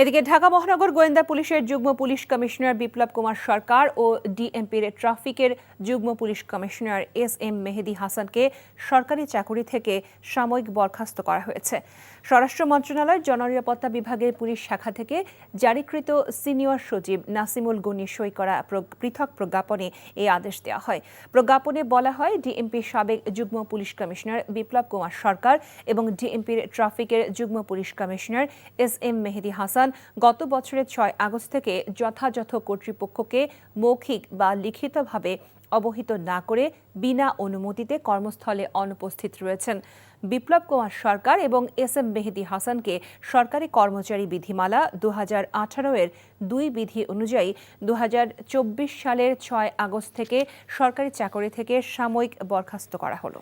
এদিকে ঢাকা মহানগর গোয়েন্দা পুলিশের যুগ্ম পুলিশ কমিশনার বিপ্লব কুমার সরকার ও ডিএমপির ট্রাফিকের যুগ্ম পুলিশ কমিশনার এস.এম. মেহেদী হাসানকে সরকারি চাকরি থেকে সাময়িক বরখাস্ত করা হয়েছে। স্বরাষ্ট্র মন্ত্রণালয়ের জননিরাপত্তা বিভাগের পুলিশ শাখা থেকে জারিকৃত সিনিয়র সচিব নাসিমুল গনির সই করা পৃথক প্রজ্ঞাপনে এই আদেশ দেওয়া হয়। প্রজ্ঞাপনে বলা হয়, ডিএমপির সাবেক যুগ্ম পুলিশ কমিশনার বিপ্লব কুমার সরকার এবং ডিএমপির ট্রাফিকের যুগ্ম পুলিশ কমিশনার এস.এম. মেহেদী হাসান গত বছরের ৬ আগস্ট থেকে যথাযথ কর্তৃপক্ষকে মৌখিক বা লিখিতভাবে অবহিত না করে বিনা অনুমতিতে কর্মস্থলে অনুপস্থিত রয়েছেন। বিপ্লব কুমার সরকার এবং এস.এম. মেহেদী হাসানকে সরকারি কর্মচারী বিধিমালা ২০১৮-এর ২ বিধি অনুযায়ী ২০২৪ সালের ৬ আগস্ট থেকে সরকারি চাকরি থেকে সাময়িক বরখাস্ত করা হলো।